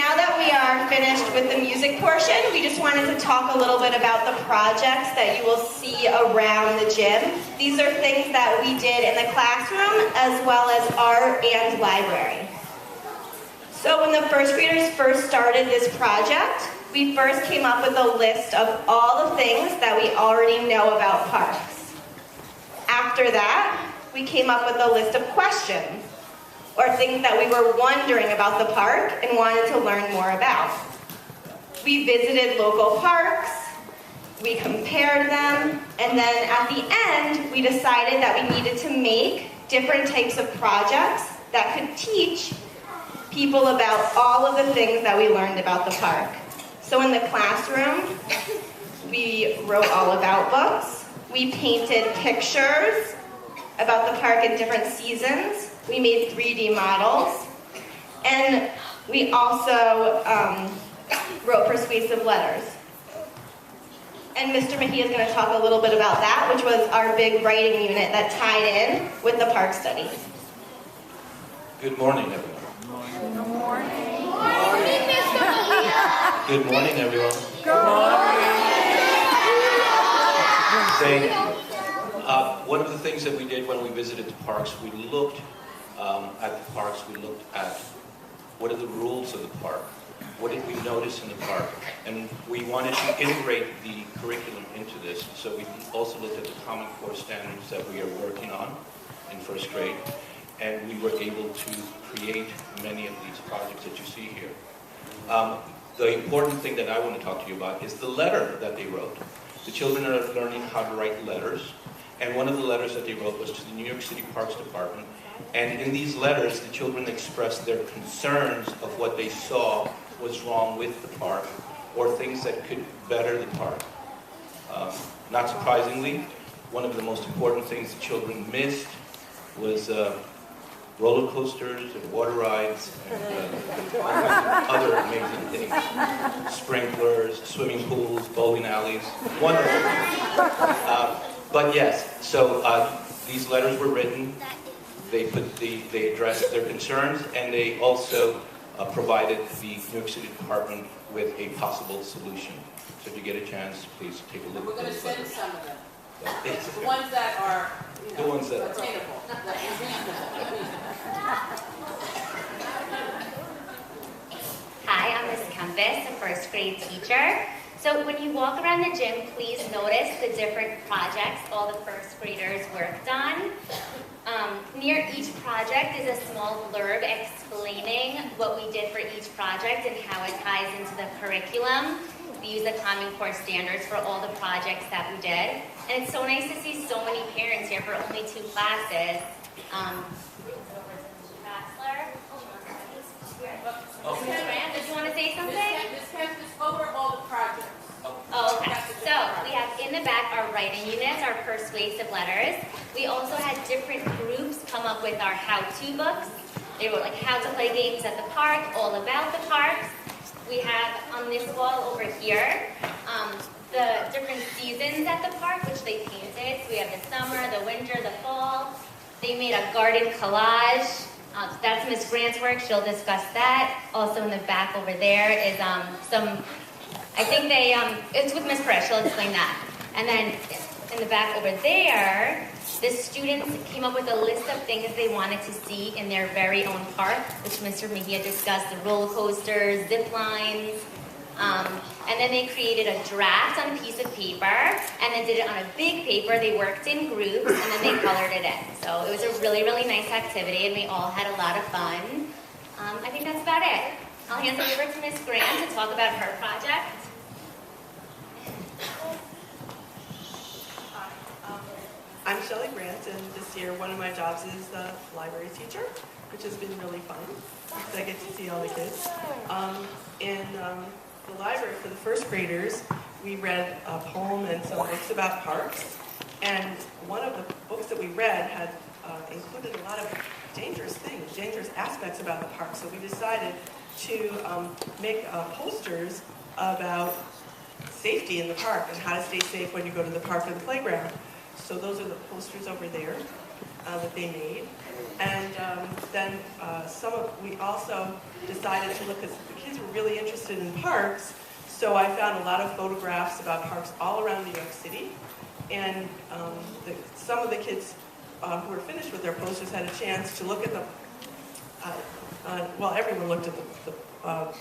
now that we are finished with the music portion, we just wanted to talk a little bit about the projects that you will see around the gym. These are things that we did in the classroom as well as art and library. So when the first graders first started this project, we first came up with a list of all the things that we already know about parks. After that, we came up with a list of questions, or things that we were wondering about the park and wanted to learn more about. We visited local parks, we compared them, and then at the end, we decided that we needed to make different types of projects that could teach people about all of the things that we learned about the park. So in the classroom, we wrote all about books, we painted pictures about the park in different seasons, we made 3D models, and we also wrote persuasive letters. And Mr. Mejia is going to talk a little bit about that, which was our big writing unit that tied in with the park studies. Good morning, everyone. Good morning. Good morning, everyone. Good morning. Thank you. One of the things that we did when we visited the parks, we looked at the parks, we looked at what are the rules of the park, what did we notice in the park, and we wanted to integrate the curriculum into this, so we also looked at the Common Core standards that we are working on in first grade, and we were able to create many of these projects that you see here. The important thing that I want to talk to you about is the letter that they wrote. The children are learning how to write letters, and one of the letters that they wrote was to the New York City Parks Department. And in these letters, the children expressed their concerns of what they saw was wrong with the park, or things that could better the park. Not surprisingly, one of the most important things the children missed was roller coasters and water rides and other amazing things. Sprinklers, swimming pools, bowling alleys, wonderful. But yes, so these letters were written. They addressed their concerns, and they also provided the New York City Department with a possible solution. So if you get a chance, please take a look We're at going to those send letters. some of them. The ones that are, The ones that are attainable, that is reasonable. Hi, I'm Ms. Kempis, a first grade teacher. So when you walk around the gym, please notice the different projects all the first graders worked on. Near each project is a small blurb explaining what we did for each project and how it ties into the curriculum. We use the Common Core standards for all the projects that we did. And it's so nice to see so many parents here for only 2 classes. Traxler. Ms. Grant, did you want to say something? Ms. Kempis, over all the projects. Oh, okay. So we have in the back our writing units, our persuasive letters. We also had different groups come up with our how-to books. They wrote like how to play games at the park, all about the parks. We have on this wall over here the different seasons at the park, which they painted. So we have the summer, the winter, the fall. They made a garden collage. That's Ms. Grant's work. She'll discuss that. Also in the back over there is some, I think they, it's with Ms. Perez. She'll explain that. And then in the back over there, the students came up with a list of things they wanted to see in their very own park, which Mr. Mejia discussed, the roller coasters, zip lines. And then they created a draft on a piece of paper, and then did it on a big paper. They worked in groups, and then they colored it in. So it was a really, really nice activity, and we all had a lot of fun. I think that's about it. I'll hand it over to Ms. Grant to talk about her project. I'm Shelly Grant, and this year one of my jobs is the library teacher, which has been really fun, because I get to see all the kids. In the library for the first graders, we read a poem and some books about parks, and one of the books that we read had included a lot of dangerous things, dangerous aspects about the park, so we decided to make posters about safety in the park and how to stay safe when you go to the park or the playground. So those are the posters over there that they made. And then we also decided to look, because the kids were really interested in parks, so I found a lot of photographs about parks all around New York City. And some of the kids who were finished with their posters had a chance to look at the, well, everyone looked at the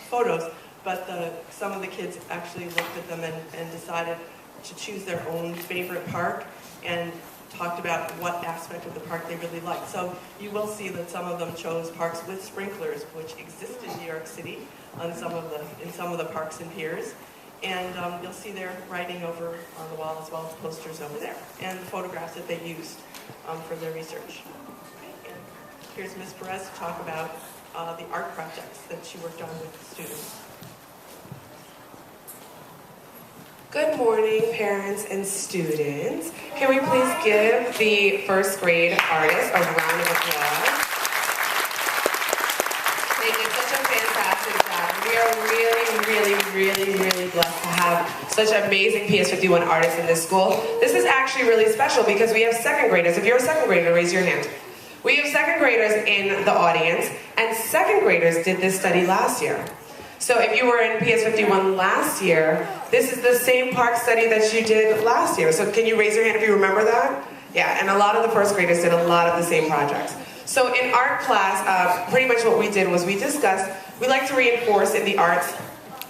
photos, but some of the kids actually looked at them and decided to choose their own favorite park and talked about what aspect of the park they really liked. So you will see that some of them chose parks with sprinklers, which exist in New York City in some of the parks and piers. And you'll see their writing over on the wall as well as posters over there, and the photographs that they used for their research. Okay, and here's Ms. Perez to talk about the art projects that she worked on with the students. Good morning, parents and students. Can we please give the first grade artists a round of applause? They did such a fantastic job. We are really blessed to have such amazing PS51 artists in this school. This is actually really special because we have second graders. If you're a second grader, raise your hand. We have second graders in the audience, and second graders did this study last year. So if you were in PS51 last year, this is the same park study that you did last year. So can you raise your hand if you remember that? Yeah, and a lot of the first graders did a lot of the same projects. So in art class, pretty much what we did was we like to reinforce in the arts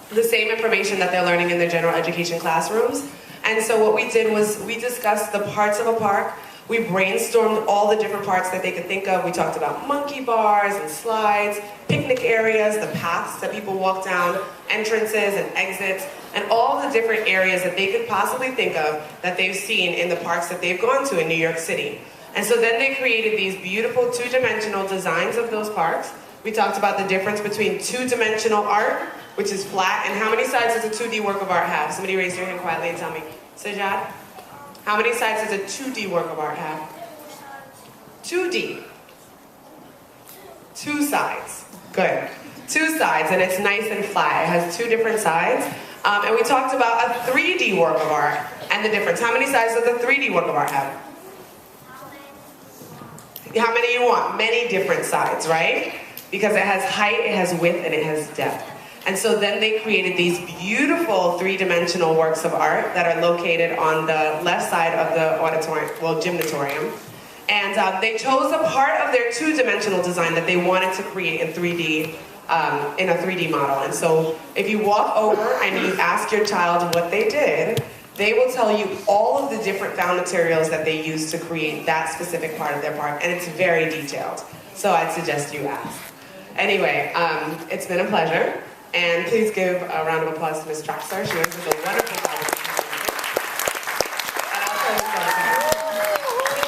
the same information that they're learning in their general education classrooms. And so what we did was we discussed the parts of a park. We brainstormed all the different parts that they could think of. We talked about monkey bars and slides, picnic areas, the paths that people walk down, entrances and exits, and all the different areas that they could possibly think of that they've seen in the parks that they've gone to in New York City. And so then they created these beautiful two-dimensional designs of those parks. We talked about the difference between two-dimensional art, which is flat, and how many sides does a 2D work of art have? Somebody raise your hand quietly and tell me. Sajad? How many sides does a 2D work of art have? 2D. 2 sides. Good. 2 sides, and it's nice and flat. It has 2 different sides. And we talked about a 3D work of art and the difference. How many sides does a 3D work of art have? How many you want? Many different sides, right? Because it has height, it has width, and it has depth. And so then they created these beautiful 3-dimensional works of art that are located on the left side of the auditorium, well, gymnatorium. And they chose a part of their 2-dimensional design that they wanted to create in 3D, in a 3D model. And so if you walk over and you ask your child what they did, they will tell you all of the different found materials that they used to create that specific part of their park, and it's very detailed. So I'd suggest you ask. Anyway, it's been a pleasure. And please give a round of applause to Ms. Traxler. She works with a wonderful project. And I'll turn this over to her.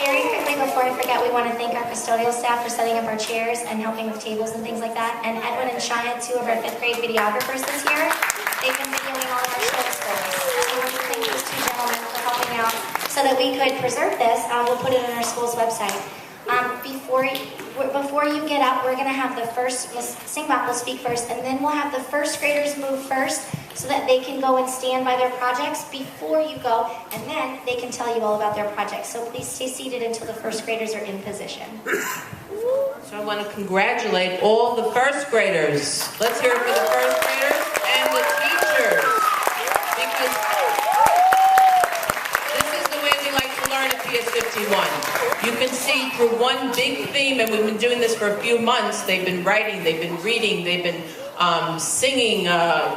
Very quickly, before I forget, we want to thank our custodial staff for setting up our chairs and helping with tables and things like that. And Edwin and Shani, 2 of our 5th grade videographers this year. They've been videoing all of our shows for us. So we want to thank those 2 gentlemen for helping out so that we could preserve this. We'll put it on our school's website. Before you get up, we're going to have the first, Sing-Bock will speak first, and then we'll have the first graders move first so that they can go and stand by their projects before you go, and then they can tell you all about their projects. So please stay seated until the first graders are in position. So I want to congratulate all the first graders. Let's hear it for the first graders and the teachers. Because this is the way we like to learn at PS51. You can see through one big theme, and we've been doing this for a few months. They've been writing, they've been reading, they've been singing,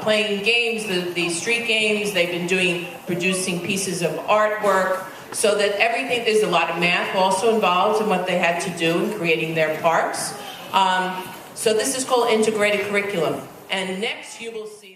playing games, the street games. They've been producing pieces of artwork, so that everything, there's a lot of math also involved in what they had to do in creating their parks. So this is called integrated curriculum. And next you will see